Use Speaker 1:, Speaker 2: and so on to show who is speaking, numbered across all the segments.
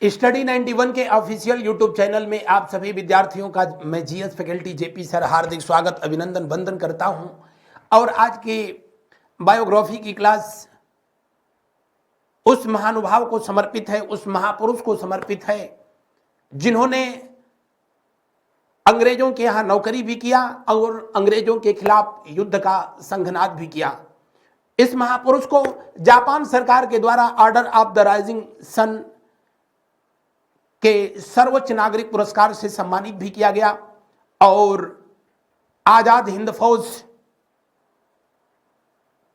Speaker 1: Study 91 के official YouTube channel में आप सभी विद्यार्थियों का मैं जीएस फैकल्टी जेपी सर हार्दिक स्वागत अभिनंदन वंदन करता हूं। और आज की बायोग्राफी की क्लास उस महानुभाव को समर्पित है, उस महापुरुष को समर्पित है जिन्होंने अंग्रेजों के यहां नौकरी भी किया और अंग्रेजों के खिलाफ युद्ध का संघनाद भी किया। इस महापुरुष को जापान सरकार के द्वारा order of the rising sun के सर्वोच्च नागरिक पुरस्कार से सम्मानित भी किया गया और आजाद हिंद फौज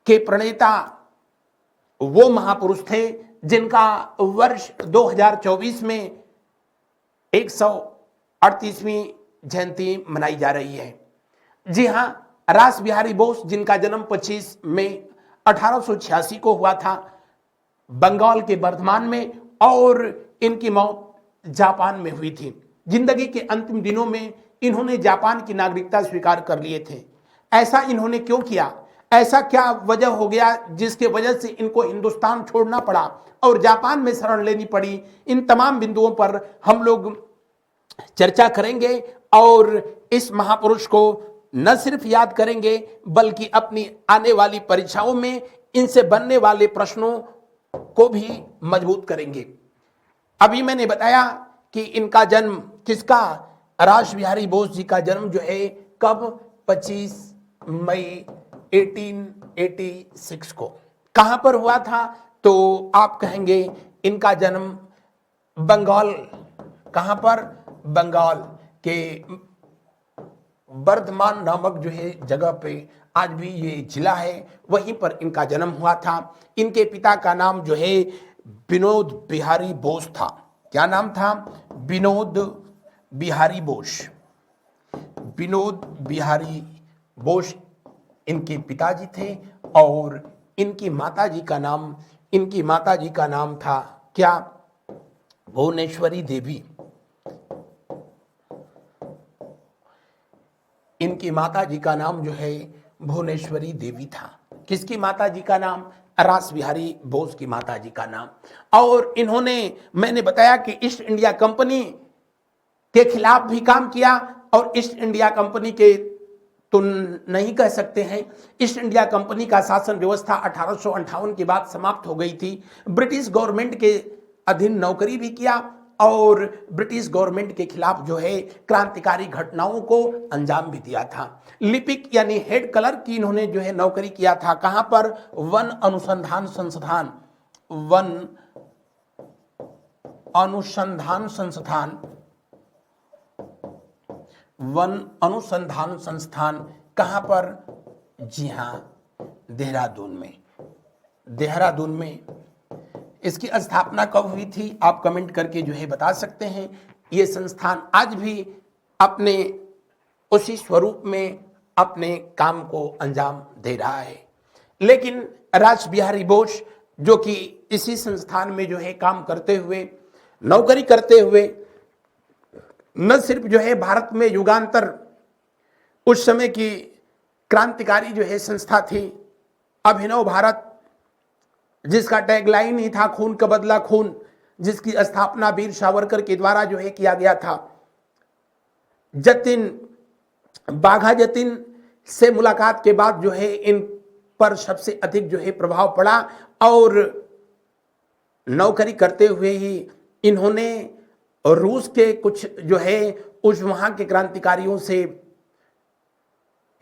Speaker 1: के प्रणेता वो महापुरुष थे जिनका वर्ष 2024 में 138वीं जयंती मनाई जा रही है। जी हां, रास बिहारी बोस जिनका जन्म 25 मई 1886 को हुआ था बंगाल के बर्धमान में और इनकी मौत जापान में हुई थी। जिंदगी के अंतिम दिनों में इन्होंने जापान की नागरिकता स्वीकार कर लिए थे। ऐसा इन्होंने क्यों किया? ऐसा क्या वजह हो गया जिसके वजह से इनको हिंदुस्तान छोड़ना पड़ा और जापान में शरण लेनी पड़ी? इन तमाम बिंदुओं पर हम लोग चर्चा करेंगे और इस महापुरुष को न सिर्फ याद करेंगे बल्कि अपनी आने वाली परीक्षाओं में इनसे बनने वाले प्रश्नों को भी मजबूत करेंगे। अभी मैंने बताया कि इनका जन्म किसका, रास बिहारी बोस जी का जन्म जो है कब, 25 मई 1886 को। कहां पर हुआ था? तो आप कहेंगे इनका जन्म बंगाल, कहां पर? बंगाल के बर्धमान नामक जो है जगह पे, आज भी ये जिला है, वहीं पर इनका जन्म हुआ था। इनके पिता का नाम जो है विनोद बिहारी बोस था। क्या नाम था? विनोद बिहारी बोस। विनोद बिहारी बोस इनके पिताजी थे और इनकी माताजी का नाम था क्या? भुवनेश्वरी देवी। इनकी माताजी का नाम जो है भुवनेश्वरी देवी था। किसकी माताजी का नाम? रास बिहारी बोस की माताजी का नाम। और इन्होंने, मैंने बताया कि ईस्ट इंडिया कंपनी के खिलाफ भी काम किया और ईस्ट इंडिया कंपनी के तो नहीं कह सकते हैं, ईस्ट इंडिया कंपनी का शासन व्यवस्था 1858 के बाद समाप्त हो गई थी। ब्रिटिश गवर्नमेंट के अधीन नौकरी भी किया और ब्रिटिश गवर्नमेंट के खिलाफ जो है क्रांतिकारी घटनाओं को अंजाम भी दिया था। लिपिक यानी हेड क्लर्क की इन्होंने जो है नौकरी किया था। कहां पर? वन अनुसंधान संस्थान, वन अनुसंधान संस्थान, वन अनुसंधान संस्थान कहां पर? जी हां, देहरादून में। देहरादून में इसकी स्थापना कब हुई थी? आप कमेंट करके जो है बता सकते हैं। यह संस्थान आज भी अपने उसी स्वरूप में अपने काम को अंजाम दे रहा है। लेकिन रास बिहारी बोस जो कि इसी संस्थान में जो है काम करते हुए, नौकरी करते हुए, न सिर्फ जो है भारत में युगांतर उस समय की क्रांतिकारी जो है संस्था थी अभिनव भारत, जिसका टैगलाइन ही था खून का बदला खून, जिसकी स्थापना वीर सावरकर के द्वारा जो है किया गया था। जतिन, बाघा जतिन से मुलाकात के बाद जो है इन पर सबसे अधिक जो है प्रभाव पड़ा और नौकरी करते हुए ही इन्होंने रूस के कुछ जो है उस वहां के क्रांतिकारियों से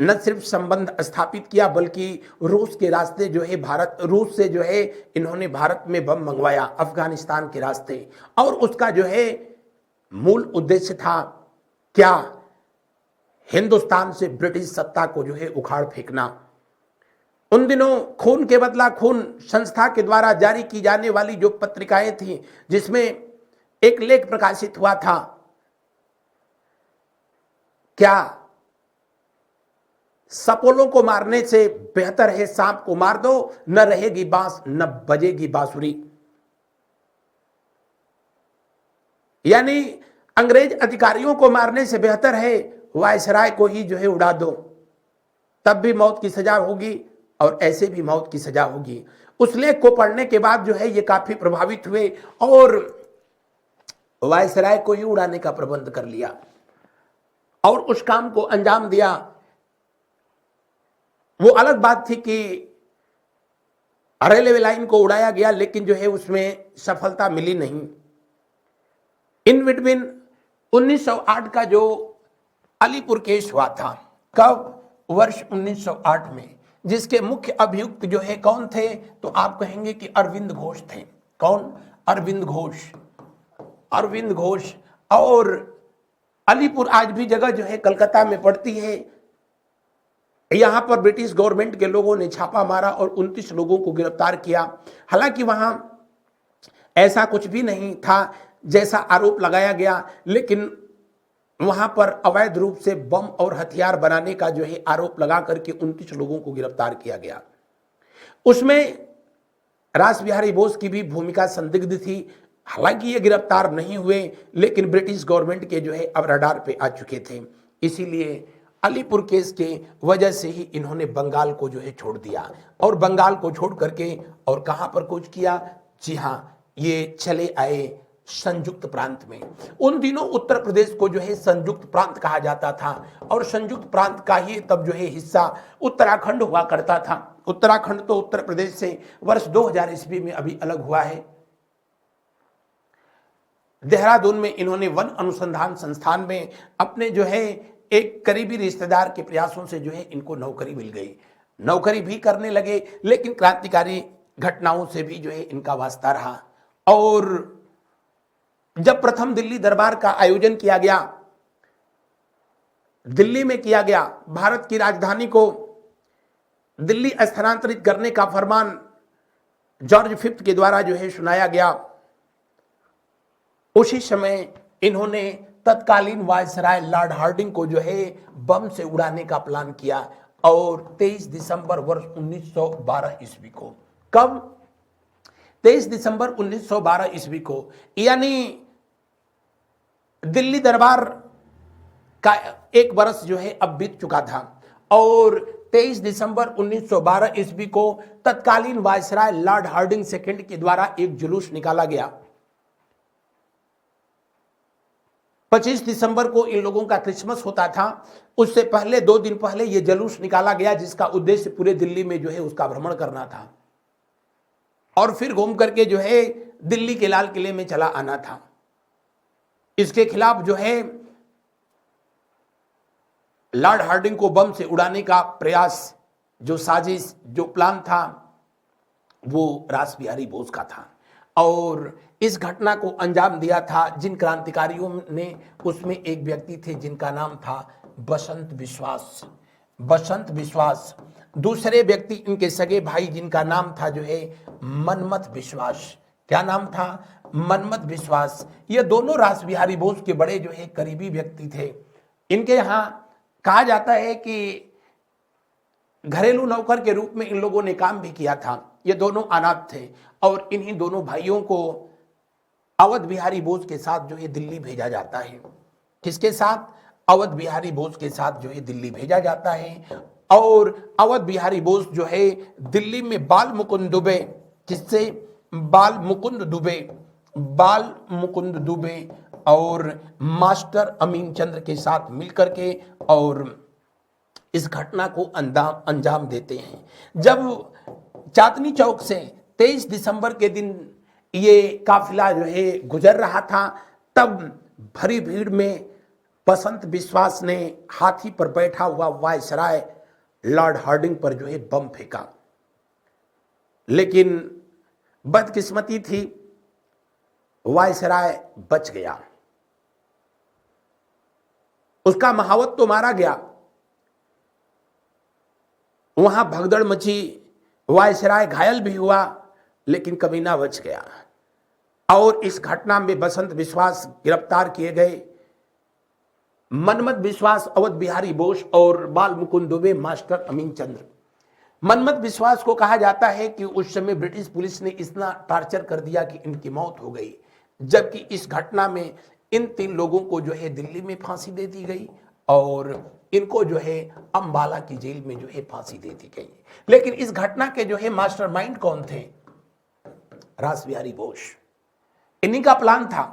Speaker 1: न सिर्फ संबंध स्थापित किया बल्कि रूस के रास्ते जो है रूस से जो है इन्होंने भारत में बम मंगवाया अफगानिस्तान के रास्ते। और उसका जो है मूल उद्देश्य था क्या? हिंदुस्तान से ब्रिटिश सत्ता को जो है उखाड़ फेंकना। उन दिनों खून के बदला खून संस्था के द्वारा जारी की जाने वाली जो पत्रिकाएं थी, जिसमें एक लेख प्रकाशित हुआ था क्या? सपोलों को मारने से बेहतर है सांप को मार दो, न रहेगी बांस न बजेगी बांसुरी। यानी अंग्रेज अधिकारियों को मारने से बेहतर है वायसराय को ही जो है उड़ा दो, तब भी मौत की सजा होगी और ऐसे भी मौत की सजा होगी। उस लेख को पढ़ने के बाद जो है ये काफी प्रभावित हुए और वायसराय को ही उड़ाने का प्रबंध कर लिया और उस काम को अंजाम दिया। वो अलग बात थी कि रेलवे लाइन को उड़ाया गया, लेकिन जो है उसमें सफलता मिली नहीं। इन बिटवीन 1908 का जो अलीपुर केस हुआ था, कब? वर्ष 1908 में, जिसके मुख्य अभियुक्त जो है कौन थे? तो आप कहेंगे कि अरविंद घोष थे। कौन? अरविंद घोष। अरविंद घोष। और अलीपुर आज भी जगह जो है कलकत्ता में पड़ती है। यहां पर ब्रिटिश गवर्नमेंट के लोगों ने छापा मारा और 29 लोगों को गिरफ्तार किया। हालांकि वहां ऐसा कुछ भी नहीं था जैसा आरोप लगाया गया, लेकिन वहां पर अवैध रूप से बम और हथियार बनाने का जो है आरोप लगा करके 29 लोगों को गिरफ्तार किया गया। उसमें रास बिहारी बोस की भी भूमिका संदिग्ध थी। हालांकि ये गिरफ्तार नहीं हुए, लेकिन ब्रिटिश गवर्नमेंट के जो है अब रडार पे आ चुके थे। इसीलिए अलीपुर केस के वजह से ही इन्होंने बंगाल को जो है छोड़ दिया और बंगाल को छोड़ करके और कहां पर कूच किया? जी हां, ये चले आए संयुक्त प्रांत में। उन दिनों उत्तर प्रदेश को जो है संयुक्त प्रांत कहा जाता था और संयुक्त प्रांत का ही तब जो है हिस्सा उत्तराखंड हुआ करता था। उत्तराखंड तो उत्तर प्रदेश से वर्ष 2000 ईस्वी में अभी अलग हुआ है। देहरादून में इन्होंने वन अनुसंधान संस्थान में अपने जो है एक करीबी रिश्तेदार के प्रयासों से जो है इनको नौकरी मिल गई। नौकरी भी करने लगे, लेकिन क्रांतिकारी घटनाओं से भी जो है इनका वास्ता रहा। और जब प्रथम दिल्ली दरबार का आयोजन किया गया, दिल्ली में किया गया, भारत की राजधानी को दिल्ली स्थानांतरित करने का फरमान जॉर्ज फिफ्थ के द्वारा जो है सुनाया गया। उसी समय इन्होंने तत्कालीन वायसराय लॉर्ड हार्डिंग को जो है बम से उड़ाने का प्लान किया और 23 दिसंबर वर्ष 1912 ईस्वी को, कब? 23 दिसंबर 1912 ईस्वी को, यानी दिल्ली दरबार का एक बरस जो है अब बीत चुका था और 23 दिसंबर 1912 ईस्वी को तत्कालीन वायसराय लॉर्ड हार्डिंग सेकंड के द्वारा एक जुलूस निकाला गया। 25 दिसंबर को इन लोगों का क्रिसमस होता था। उससे पहले 2 दिन पहले यह जुलूस निकाला गया, जिसका उद्देश्य पूरे दिल्ली में जो है उसका भ्रमण करना था और फिर घूम करके जो है दिल्ली के लाल किले में चला आना था। इसके खिलाफ जो है लॉर्ड हार्डिंग को बम से उड़ाने का प्रयास, जो साजिश, जो प्लान था, वो रास बिहारी बोस का था और इस घटना को अंजाम दिया था जिन क्रांतिकारियों ने, उसमें एक व्यक्ति थे जिनका नाम था बसंत विश्वास। बसंत विश्वास। दूसरे व्यक्ति इनके सगे भाई जिनका नाम था जो है मनमथ विश्वास। क्या नाम था? मनमथ विश्वास। ये दोनों रास बिहारी बोस के बड़े जो है करीबी व्यक्ति थे। इनके यहां कहा जाता है कि घरेलू नौकर के रूप में इन लोगों ने काम भी किया था। ये दोनों अनाथ थे और इन्हीं दोनों भाइयों को अवध बिहारी बोस के साथ जो है दिल्ली भेजा जाता है। किसके साथ? अवध बिहारी बोस के साथ जो है दिल्ली भेजा जाता है और अवध बिहारी बोस जो है दिल्ली में बाल मुकुंद दुबे, किससे? बाल मुकुंद दुबे, बाल मुकुंद दुबे और मास्टर अमीन चंद्र के साथ मिलकर के और इस घटना को अंजाम देते हैं। जब चांदनी चौक से 23 दिसंबर के दिन ये काफिला जो है गुजर रहा था, तब भरी भीड़ में बसंत विश्वास ने हाथी पर बैठा हुआ वायसराय लॉर्ड हार्डिंग पर जो है बम फेंका। लेकिन बदकिस्मती थी, वायसराय बच गया। उसका महावत तो मारा गया, वहां भगदड़ मची, वायसराय घायल भी हुआ, लेकिन कमीना बच गया और इस घटना में बसंत विश्वास गिरफ्तार किए गए। मनमथ विश्वास, अवध बिहारी बोस और बाल मुकुंद दुबे, मास्टर अमीन चंद्र। मनमथ विश्वास को कहा जाता है कि उस समय ब्रिटिश पुलिस ने इतना टॉर्चर कर दिया कि इनकी मौत हो गई, जबकि इस घटना में इन 3 लोगों को जो है दिल्ली में फांसी दे दी गई और इनको जो है अंबाला की जेल में जो है फांसी दे दी गई। लेकिन इस घटना के जो है मास्टरमाइंड कौन थे? रास बिहारी बोस। इन्हीं का प्लान था।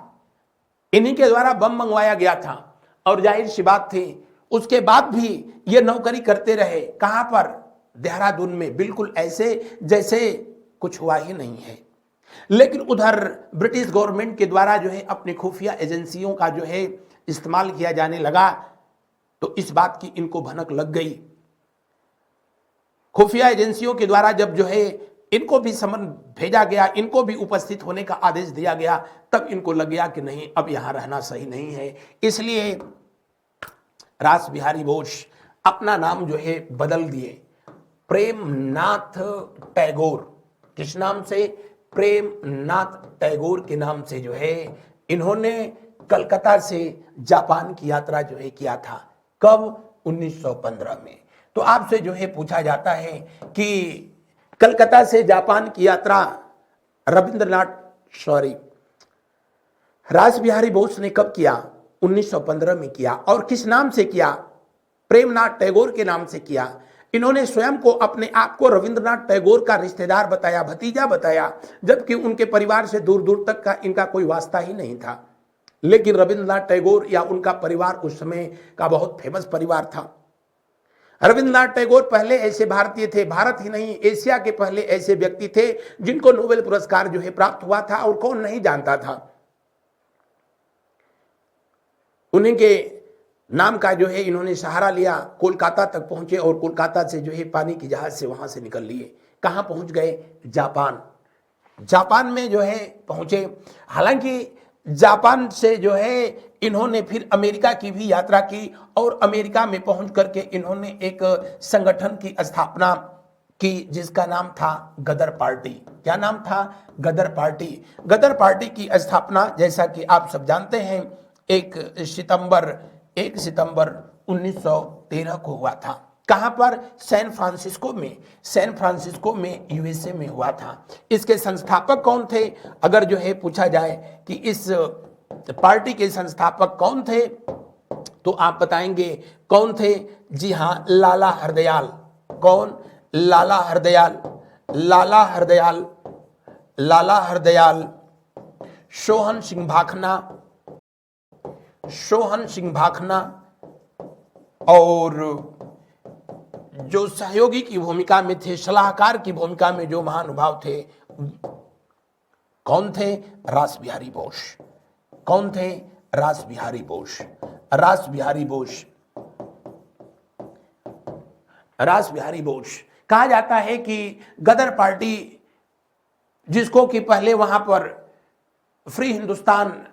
Speaker 1: इन्हीं के द्वारा बम मंगवाया गया था और जाहिर सी बात थी उसके बाद भी ये नौकरी करते रहे। कहां पर? देहरादून में, बिल्कुल ऐसे जैसे कुछ हुआ ही नहीं है। लेकिन उधर ब्रिटिश गवर्नमेंट के द्वारा जो है अपनी खुफिया एजेंसियों का जो है इस्तेमाल किया जाने लगा, तो इस बात की इनको भनक लग गई। खुफिया एजेंसियों के द्वारा जब जो है इनको भी समन भेजा गया, इनको भी उपस्थित होने का आदेश दिया गया, तब इनको लग गया कि नहीं, अब यहां रहना सही नहीं है। इसलिए रास बिहारी बोस अपना नाम जो है बदल दिए, प्रेमनाथ टैगोर। किस नाम से? प्रेमनाथ टैगोर के नाम से जो है इन्होंने कलकत्ता से जापान की यात्रा जो है किया था। कब? 1915 में। तो आपसे जो है पूछा जाता है कि कलकत्ता से जापान की यात्रा रास बिहारी बोस ने कब किया? 1915 में किया। और किस नाम से किया? प्रेमनाथ टैगोर के नाम से किया। इन्होंने स्वयं को, अपने आप को रविंद्रनाथ टैगोर का रिश्तेदार बताया, भतीजा बताया, जबकि उनके परिवार से दूर दूर तक का इनका कोई वास्ता ही नहीं था। लेकिन रविंद्रनाथ टैगोर या उनका परिवार उस समय का बहुत फेमस परिवार था। रविंद्रनाथ टैगोर पहले ऐसे भारतीय थे, भारत ही नहीं एशिया के पहले ऐसे व्यक्ति थे जिनको नोबेल पुरस्कार जो है प्राप्त हुआ था, और कौन नहीं जानता था। उन्हीं के नाम का जो है इन्होंने सहारा लिया, कोलकाता तक पहुंचे और कोलकाता से जो है पानी की जहाज से वहां से निकल लिए। कहां पहुंच गए? जापान। जापान में जो है पहुंचे। हालांकि जापान से जो है इन्होंने फिर अमेरिका की भी यात्रा की, और अमेरिका में पहुंच करके इन्होंने एक संगठन की स्थापना की जिसका नाम था गदर पार्टी। क्या नाम था? गदर पार्टी। गदर पार्टी की स्थापना, जैसा कि आप सब जानते हैं, 1 सितंबर 1913 को हुआ था। कहां पर? सैन फ्रांसिस्को में यूएसए में हुआ था। इसके संस्थापक कौन थे? अगर जो है पूछा जाए कि इस पार्टी के संस्थापक कौन थे, तो आप बताएंगे कौन थे? जी हां, लाला हरदयाल। कौन? लाला हरदयाल। सोहन सिंह भाखना और जो सहयोगी की भूमिका में थे, सलाहकार की भूमिका में जो महानुभाव थे, कौन थे? रास बिहारी बोस। कौन थे? रास बिहारी बोस। कहा जाता है कि गदर पार्टी, जिसको कि पहले वहां पर फ्री हिंदुस्तान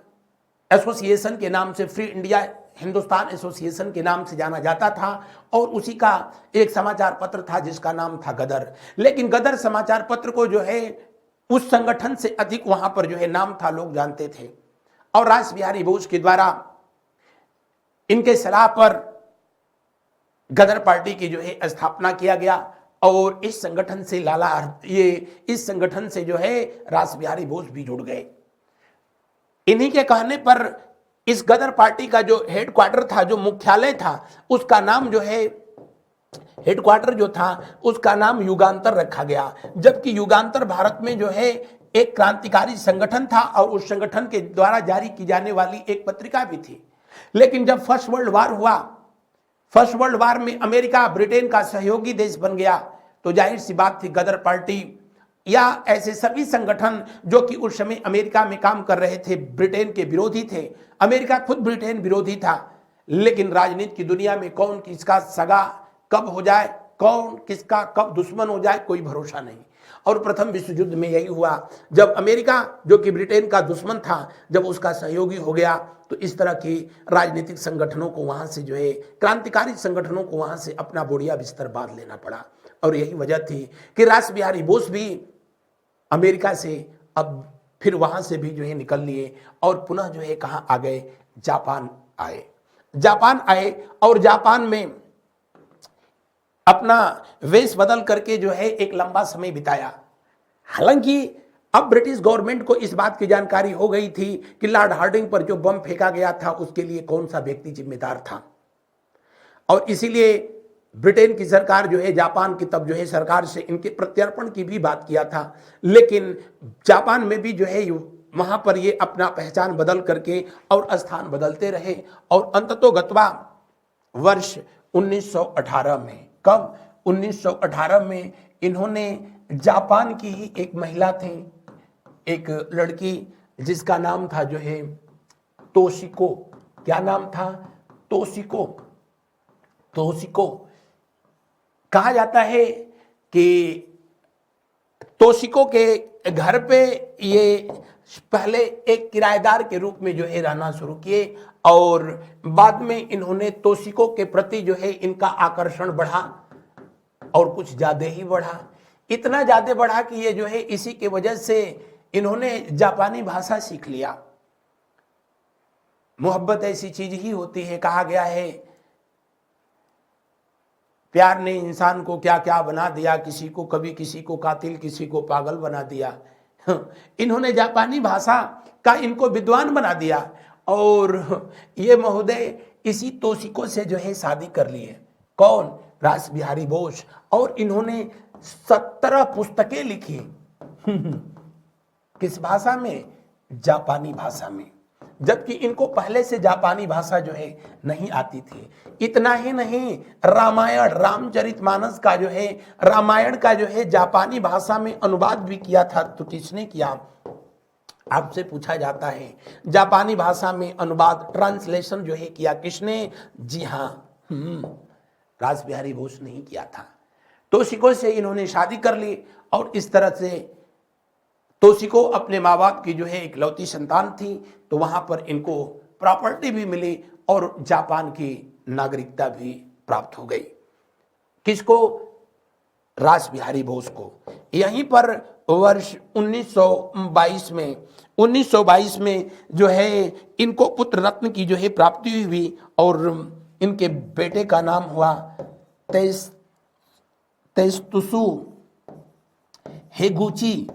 Speaker 1: एसोसिएशन के नाम से, फ्री इंडिया हिंदुस्तान एसोसिएशन के नाम से जाना जाता था, और उसी का एक समाचार पत्र था जिसका नाम था गदर। लेकिन गदर समाचार पत्र को जो है उस संगठन से अधिक वहां पर जो है नाम था, लोग जानते थे। और रास बिहारी बोस के द्वारा इनके सलाह पर गदर पार्टी की जो है स्थापना किया गया, और इस संगठन से जो है रास बिहारी बोस भी जुड़ गए। इन्हीं के कहने पर इस गदर पार्टी का जो हेडक्वार्टर था, जो मुख्यालय था, उसका नाम जो है, हेडक्वार्टर जो था उसका नाम युगांतर रखा गया। जबकि युगांतर भारत में जो है एक क्रांतिकारी संगठन था, और उस संगठन के द्वारा जारी की जाने वाली एक पत्रिका भी थी। लेकिन जब फर्स्ट वर्ल्ड वार में अमेरिका ब्रिटेन का सहयोगी देश बन गया, तो जाहिर सी बात थी गदर पार्टी या ऐसे सभी संगठन जो कि उस समय अमेरिका में काम कर रहे थे, ब्रिटेन के विरोधी थे। अमेरिका खुद ब्रिटेन विरोधी था। लेकिन राजनीति की दुनिया में कौन किसका सगा कब हो जाए, कौन किसका कब दुश्मन हो जाए, कोई भरोसा नहीं। और प्रथम विश्व युद्ध में यही हुआ, जब अमेरिका जो कि ब्रिटेन का दुश्मन था, जब उसका सहयोगी हो गया, तो इस तरह की राजनीतिक संगठनों को वहां से जो है, क्रांतिकारी संगठनों को वहां से अपना बोरिया बिस्तर बांध लेना पड़ा। और यही वजह थी कि रास बिहारी बोस भी अमेरिका से अब फिर वहां से भी जो है निकल लिए, और पुनः जो है कहां आ गए? जापान आए, और जापान में अपना वेश बदल करके जो है एक लंबा समय बिताया। हालांकि अब ब्रिटिश गवर्नमेंट को इस बात की जानकारी हो गई थी कि लॉर्ड हार्डिंग पर जो बम फेंका गया था उसके लिए कौन सा व्यक्ति जिम्मेदार था, और इसीलिए ब्रिटेन की सरकार जो है जापान की तब जो है सरकार से इनके प्रत्यर्पण की भी बात किया था। लेकिन जापान में भी जो है वहां पर ये अपना पहचान बदल करके और स्थान बदलते रहे और अंततोगत्वा वर्ष 1918 में, कब 1918 में इन्होंने जापान की ही एक महिला थी, एक लड़की जिसका नाम था जो है तोशिको। क्या नाम था? तोशिको। तोशिको। कहा जाता है कि तोशिको के घर पे ये पहले एक किराएदार के रूप में जो है रहना शुरू किए और बाद में इन्होंने तोशिको के प्रति जो है इनका आकर्षण बढ़ा और कुछ ज्यादा ही बढ़ा। इतना ज्यादा बढ़ा कि ये जो है इसी के वजह से इन्होंने जापानी भाषा सीख लिया। मोहब्बत ऐसी चीज ही होती है, कहा गया है प्यार ने इंसान को क्या क्या बना दिया, किसी को कभी किसी को कातिल, किसी को पागल बना दिया। इन्होंने जापानी भाषा का इनको विद्वान बना दिया और ये महोदय इसी तोशिको से जो है शादी कर लिए। कौन? रास बिहारी बोस। और इन्होंने 17 पुस्तकें लिखी। किस भाषा में? जापानी भाषा में, जबकि इनको पहले से जापानी भाषा जो है नहीं आती थी। इतना ही नहीं, रामायण, रामचरितमानस का जो है, रामायण का जो है जापानी भाषा में अनुवाद भी किया था। तो किसने किया? आपसे पूछा जाता है जापानी भाषा में अनुवाद, ट्रांसलेशन जो है किया किसने? जी हाँ, रास बिहारी बोस ने ही किया था। तोशिको से इन्होंने शादी कर ली और इस तरह से तोशिको अपने माँ बाप की जो है इकलौती संतान थी, तो वहां पर इनको प्रॉपर्टी भी मिली और जापान की नागरिकता भी प्राप्त हो गई। किसको? रास बिहारी बोस को। यहीं पर वर्ष 1922 में जो है इनको पुत्र रत्न की जो है प्राप्ति हुई और इनके बेटे का नाम हुआ तेस्तुसु हेगुची।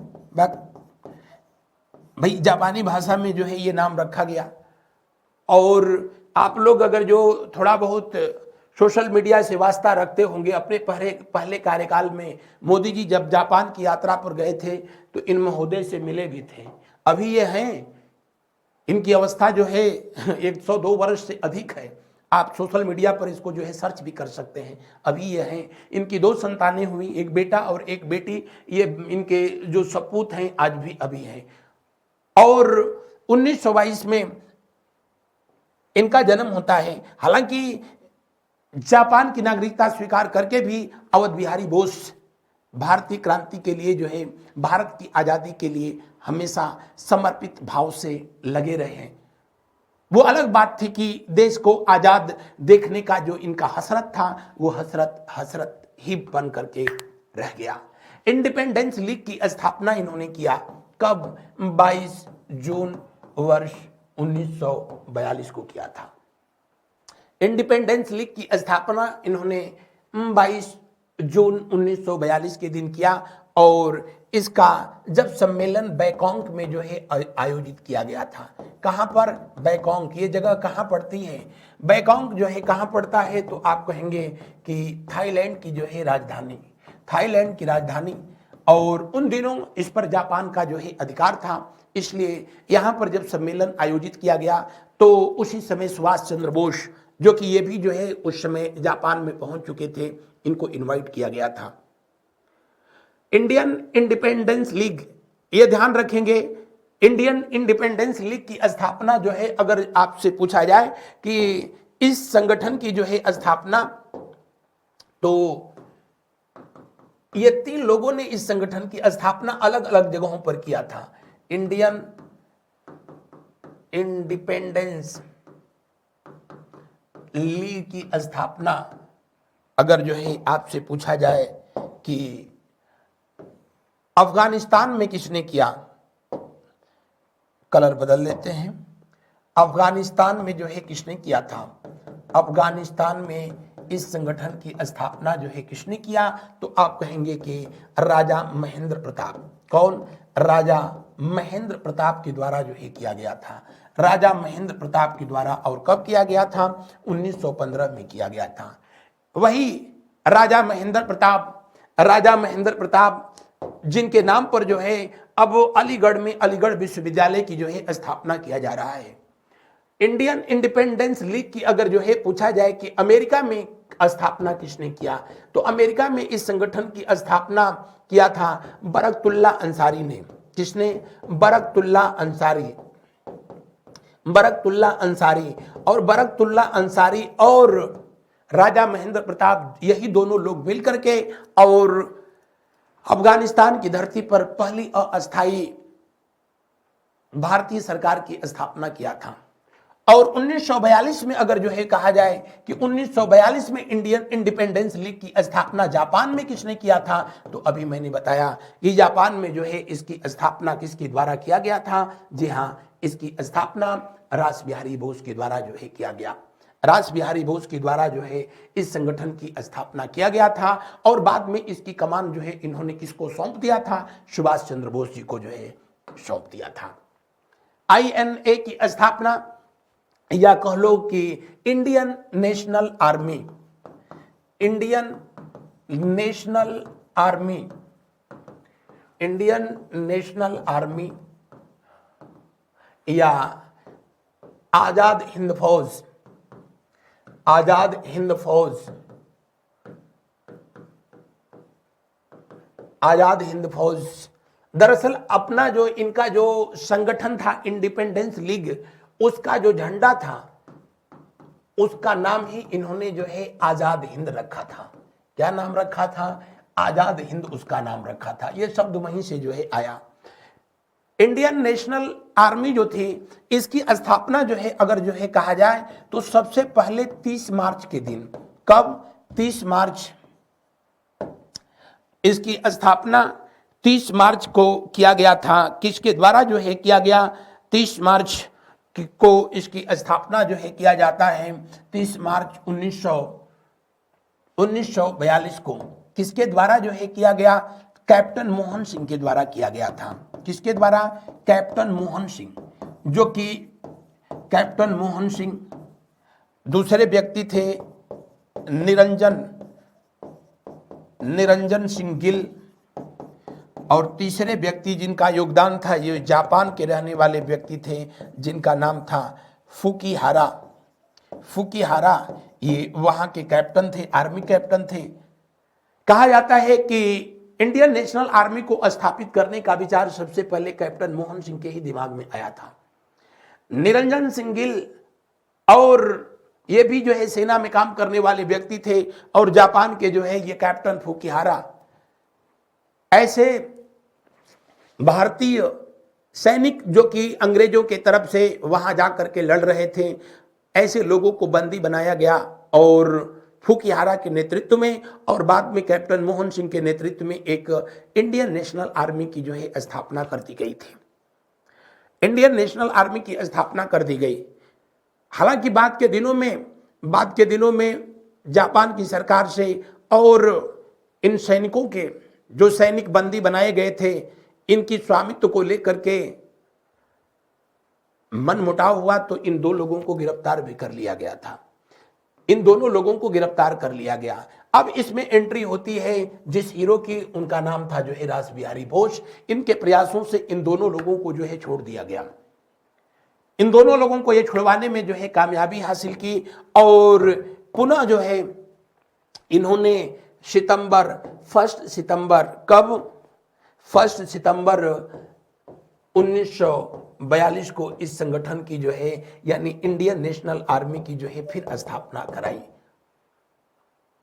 Speaker 1: भाई जापानी भाषा में जो है ये नाम रखा गया। और आप लोग अगर जो थोड़ा बहुत सोशल मीडिया से वास्ता रखते होंगे, अपने पहले कार्यकाल में मोदी जी जब जापान की यात्रा पर गए थे तो इन महोदय से मिले भी थे। अभी ये हैं, इनकी अवस्था जो है 102 वर्ष से अधिक है। आप सोशल मीडिया पर इसको जो है सर्च भी कर सकते हैं। अभी ये हैं, इनकी 2 संतानें हुई, एक बेटा और एक बेटी। ये इनके जो सपूत हैं आज भी अभी हैं। और 1922 में इनका जन्म होता है। हालांकि जापान की नागरिकता स्वीकार करके भी अवध बिहारी बोस भारतीय क्रांति के लिए जो है, भारत की आजादी के लिए हमेशा समर्पित भाव से लगे रहे हैं। वो अलग बात थी कि देश को आजाद देखने का जो इनका हसरत था, वो हसरत ही बन करके रह गया। इंडिपेंडेंस लीग की स्थापना इन्होंने किया। कब? 22 जून वर्ष 1942 को किया था। इंडिपेंडेंस लीग की स्थापना इन्होंने 22 जून 1942 के दिन किया और इसका जब सम्मेलन बैंकॉक में जो है आयोजित किया गया था। कहां पर? बैंकॉक। ये जगह कहां पड़ती है? बैंकॉक जो है कहां पड़ता है? तो आप कहेंगे कि थाईलैंड की जो है राजधानी, थाईलैंड की राजधानी। और उन दिनों इस पर जापान का जो है अधिकार था, इसलिए यहां पर जब सम्मेलन आयोजित किया गया तो उसी समय सुभाष चंद्र बोस, जो कि ये भी जो है उस समय जापान में पहुंच चुके थे, इनको इनवाइट किया गया था। इंडियन इंडिपेंडेंस लीग, ये ध्यान रखेंगे, इंडियन इंडिपेंडेंस लीग की स्थापना जो है, अगर आपसे पूछा जाए कि इस संगठन की जो है स्थापना, तो ये 3 लोगों ने इस संगठन की स्थापना अलग अलग जगहों पर किया था। इंडियन इंडिपेंडेंस लीग की स्थापना अगर जो है आपसे पूछा जाए कि अफगानिस्तान में किसने किया, कलर बदल लेते हैं, अफगानिस्तान में जो है किसने किया था? अफगानिस्तान में इस संगठन की स्थापना जो है किसने किया? तो आप कहेंगे कि राजा महेंद्र प्रताप। कौन? राजा महेंद्र प्रताप के द्वारा जो है किया गया था। राजा महेंद्र प्रताप के द्वारा। और कब किया गया था? 1915 में किया गया था। वही राजा महेंद्र प्रताप जिनके नाम पर जो है अब अलीगढ़ में अलीगढ़ विश्वविद्यालय की जो है स्थापना किया जा रहा है। इंडियन इंडिपेंडेंस लीग की अगर जो है पूछा जाए कि अमेरिका में स्थापना किसने किया, तो अमेरिका में इस संगठन की स्थापना किया था बरकतुल्लाह अंसारी ने। किसने? बरकतुल्लाह अंसारी। बरकतुल्लाह अंसारी और बरकतुल्लाह अंसारी और राजा महेंद्र प्रताप, यही दोनों लोग मिलकर के और अफगानिस्तान की धरती पर पहली अस्थायी भारतीय सरकार की स्थापना किया था। और 1942 में अगर जो है कहा जाए कि 1942 में इंडियन इंडिपेंडेंस लीग की स्थापना जापान में किसने किया था, तो अभी मैंने बताया कि जापान में जो है इसकी स्थापना किसके द्वारा किया गया था। जी हाँ, इसकी स्थापना रास बिहारी बोस के द्वारा जो है किया गया। रास बिहारी बोस के द्वारा जो है इस संगठन की स्थापना किया गया था और बाद में इसकी कमान जो है इन्होंने किसको सौंप दिया था? सुभाष चंद्र बोस जी को जो है सौंप दिया था। INA की स्थापना या कह लो कि Indian National Army, Indian National Army, Indian National army या आजाद हिंद फौज, आजाद हिंद फौज, आजाद हिंद फौज। दरअसल अपना जो इनका जो संगठन था इंडिपेंडेंस लीग, उसका जो झंडा था उसका नाम ही इन्होंने जो है आजाद हिंद रखा था। क्या नाम रखा था? आजाद हिंद उसका नाम रखा था। यह शब्द वहीं से जो है आया। इंडियन नेशनल आर्मी जो थी इसकी स्थापना जो है अगर जो है कहा जाए तो सबसे पहले 30 मार्च के दिन, कब? 30 मार्च, इसकी स्थापना 30 मार्च को किया गया था। किसके द्वारा जो है किया गया? 30 मार्च को इसकी स्थापना जो है किया जाता है 30 मार्च 1942 को। किसके द्वारा जो है किया गया? कैप्टन मोहन सिंह के द्वारा किया गया था। किसके द्वारा? कैप्टन मोहन सिंह, जो कि कैप्टन मोहन सिंह, दूसरे व्यक्ति थे निरंजन सिंह गिल और तीसरे व्यक्ति जिनका योगदान था ये जापान के रहने वाले व्यक्ति थे जिनका नाम था फुकीहारा। फुकीहारा ये वहां के कैप्टन थे, आर्मी कैप्टन थे। कहा जाता है कि इंडियन नेशनल आर्मी को स्थापित करने का विचार सबसे पहले कैप्टन मोहन सिंह के ही दिमाग में आया था। निरंजन सिंह गिल और ये भी जो है सेना में काम करने वाले व्यक्ति थे और जापान के जो है ये कैप्टन फुकीहारा, ऐसे भारतीय सैनिक जो कि अंग्रेजों के तरफ से वहां जाकर के लड़ रहे थे, ऐसे लोगों को बंदी बनाया गया और फुकीहारा के नेतृत्व में और बाद में कैप्टन मोहन सिंह के नेतृत्व में एक इंडियन नेशनल आर्मी की जो है स्थापना कर दी गई थी। इंडियन नेशनल आर्मी की स्थापना कर दी गई। हालांकि बाद के दिनों में जापान की सरकार से और इन सैनिकों के जो सैनिक बंदी बनाए गए थे इनकी स्वामित्व को लेकर के मनमुटाव हुआ तो इन दो लोगों को गिरफ्तार भी कर लिया गया था। इन दोनों लोगों को गिरफ्तार कर लिया गया। अब इसमें एंट्री होती है जिस हीरो की, उनका नाम था जो है रास बिहारी बोस। इनके प्रयासों से इन दोनों लोगों को जो है छोड़ दिया गया। इन दोनों लोगों को ये छुड़वाने में जो है कामयाबी हासिल की और पुनः जो है इन्होंने 1 सितंबर कब? 1 सितंबर 1942 को इस संगठन की जो है यानी इंडियन नेशनल आर्मी की जो है फिर स्थापना कराई।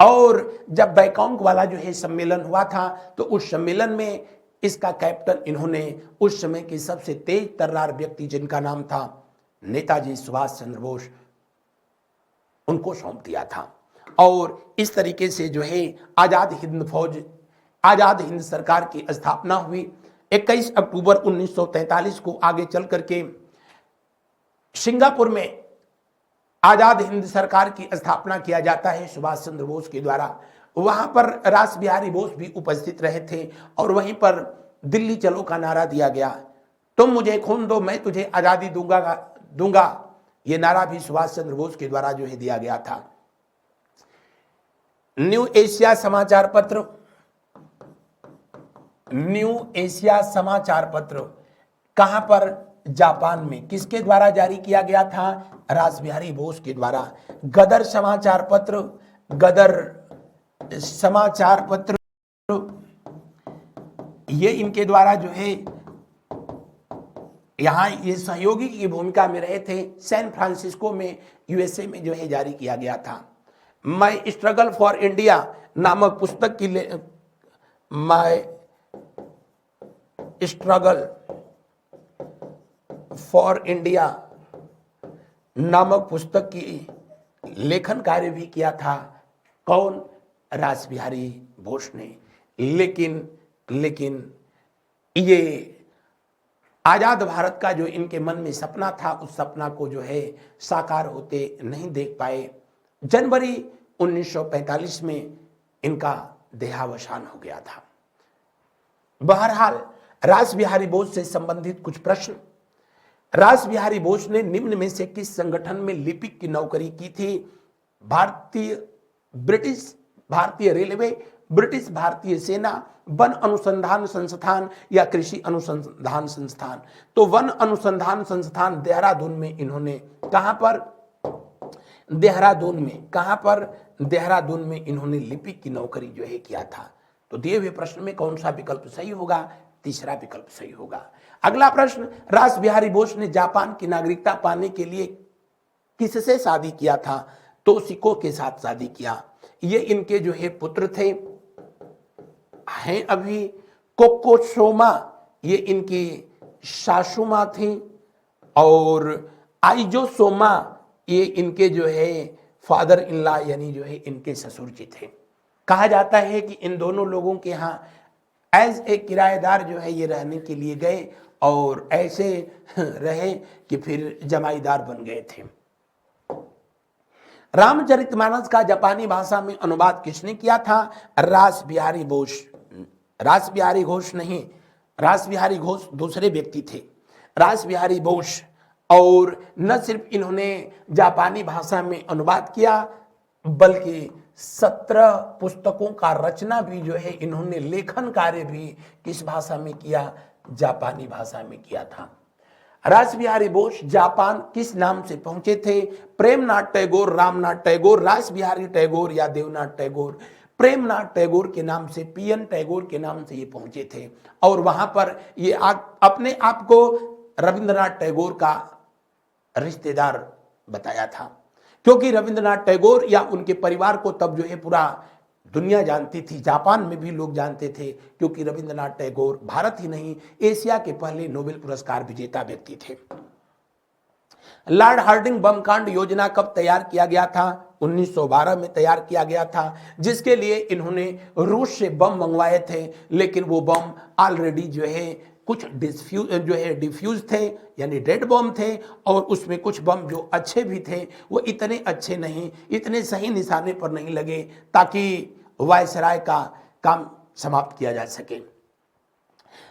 Speaker 1: और जब बैंकॉक वाला जो है सम्मेलन हुआ था तो उस सम्मेलन में इसका कैप्टन इन्होंने उस समय के सबसे तेज तर्रार व्यक्ति जिनका नाम था नेताजी सुभाष चंद्र बोस, उनको सौंप दिया था। और इस तरीके से जो है आजाद हिंद फौज, आजाद हिंद सरकार की स्थापना हुई। 21 अक्टूबर 1943 को आगे चल करके सिंगापुर में आजाद हिंद सरकार की स्थापना किया जाता है सुभाष चंद्र बोस के द्वारा। वहां पर रास बिहारी बोस भी उपस्थित रहे थे और वहीं पर दिल्ली चलो का नारा दिया गया। तुम मुझे खून दो मैं तुझे आजादी दूंगा। यह नारा भी सुभाष चंद्र बोस के द्वारा जो है दिया गया था। न्यू एशिया समाचार पत्र, न्यू एशिया समाचार पत्र कहां पर? जापान में। किसके द्वारा जारी किया गया था? रासबिहारी बोस के द्वारा। गदर समाचार पत्र, गदर समाचार पत्र ये इनके द्वारा जो है यहां ये सहयोगी की भूमिका में रहे थे। सैन फ्रांसिस्को में यूएसए में जो है जारी किया गया था। माई स्ट्रगल फॉर इंडिया नामक पुस्तक की माई स्ट्रगल फॉर इंडिया नामक पुस्तक की लेखन कार्य भी किया था। कौन? रासबिहारी बोस ने। लेकिन ये आजाद भारत का जो इनके मन में सपना था, उस सपना को जो है साकार होते नहीं देख पाए। जनवरी 1945 में इनका देहावसान हो गया था। बहरहाल रासबिहारी बोस से संबंधित कुछ प्रश्न। रासबिहारी बोस ने निम्न में से किस संगठन में लिपिक की नौकरी की थी? ब्रिटिश भारतीय रेलवे, ब्रिटिश भारतीय सेना, वन अनुसंधान संस्थान या कृषि अनुसंधान संस्थान? तो वन अनुसंधान संस्थान देहरादून में इन्होंने कहां पर? देहरादून में। कहां पर? देहरादून में इन्होंने लिपिक की नौकरी जो है किया था। तो दिए हुए प्रश्न में कौन सा विकल्प सही होगा? तीसरा विकल्प सही होगा। अगला प्रश्न, रासबिहारी बोस ने जापान की नागरिकता पाने के लिए किससे शादी किया था? तोशिको के साथ शादी किया। ये इनके जो है पुत्र थे, हैं अभी। कोकोशोमा ये इनकी सासुमा थी और आइजोसोमा ये इनके जो है फादर इन लॉ यानी जो है इनके ससुर जी थे। कहा जाता है कि इन दोनों लोगों के यहाँ एज ए किराएदार जो है ये रहने के लिए गए और ऐसे रहे कि फिर जमाईदार बन गए थे। रामचरितमानस का जापानी भाषा में अनुवाद किसने किया था? रासबिहारी बोस। रासबिहारी घोष नहीं, रासबिहारी घोष दूसरे व्यक्ति थे। रासबिहारी बोस। और न सिर्फ इन्होंने जापानी भाषा में अनुवाद किया बल्कि 17 पुस्तकों का रचना भी जो है इन्होंने लेखन कार्य भी किस भाषा में किया? जापानी भाषा में किया था। रासबिहारी बोस जापान किस नाम से पहुंचे थे? प्रेमनाथ टैगोर, रामनाथ टैगोर, रासबिहारी टैगोर या देवनाथ टैगोर? प्रेमनाथ टैगोर के नाम से, पीएन टैगोर के नाम से ये पहुंचे थे और वहां पर ये अपने आप को रविंद्रनाथ टैगोर का रिश्तेदार बताया था, क्योंकि रविंद्रनाथ टैगोर या उनके परिवार को तब जो है पूरा दुनिया जानती थी, जापान में भी लोग जानते थे, क्योंकि रविंद्रनाथ टैगोर भारत ही नहीं एशिया के पहले नोबेल पुरस्कार विजेता व्यक्ति थे। लॉर्ड हार्डिंग बम कांड योजना कब तैयार किया गया था? 1912 में तैयार किया गया था, जिसके लिए इन्होंने रूस से बम मंगवाए थे, लेकिन वो बम ऑलरेडी जो है कुछ डिफ्यूज थे यानी डेड बम थे और उसमें कुछ बम जो अच्छे भी थे वो इतने अच्छे नहीं, इतने सही निशाने पर नहीं लगे ताकि वायसराय का काम समाप्त किया जा सके।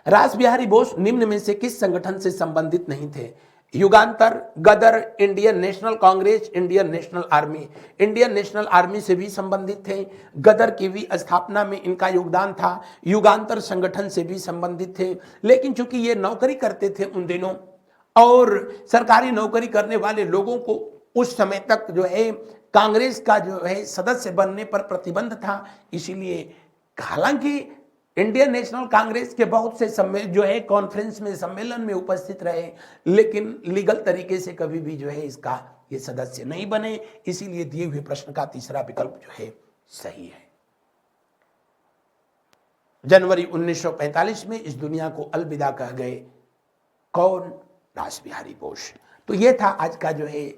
Speaker 1: रासबिहारी बोस निम्न में से किस संगठन से संबंधित नहीं थे? Yugantar, Ghadar, Indian National Congress, Indian National Army? Indian National Army से भी संबंधित थे। गदर की भी स्थापना में इनका योगदान था। युगांतर संगठन से भी संबंधित थे, लेकिन चूंकि ये नौकरी करते थे उन दिनों और सरकारी नौकरी करने वाले लोगों को उस समय तक जो है कांग्रेस का जो है सदस्य बनने पर प्रतिबंध था, इसीलिए हालांकि इंडियन नेशनल कांग्रेस के बहुत से जो है कॉन्फ्रेंस में, सम्मेलन में उपस्थित रहे, लेकिन लीगल तरीके से कभी भी जो है इसका ये सदस्य नहीं बने, इसीलिए दिए हुए प्रश्न का तीसरा विकल्प जो है सही है। जनवरी 1945 में इस दुनिया को अलविदा कह गए कौन? रासबिहारी बोस। तो ये था आज का जो है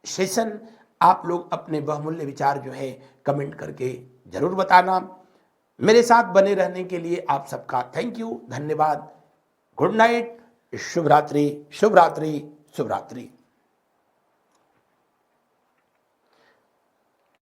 Speaker 1: सेशन। आप लोग अपने बहुमूल्य विचार जो है कमेंट करके जरूर बताना। मेरे साथ बने रहने के लिए आप सबका थैंक यू, धन्यवाद। गुड नाइट, शुभ रात्रि, शुभ रात्रि, शुभ रात्रि।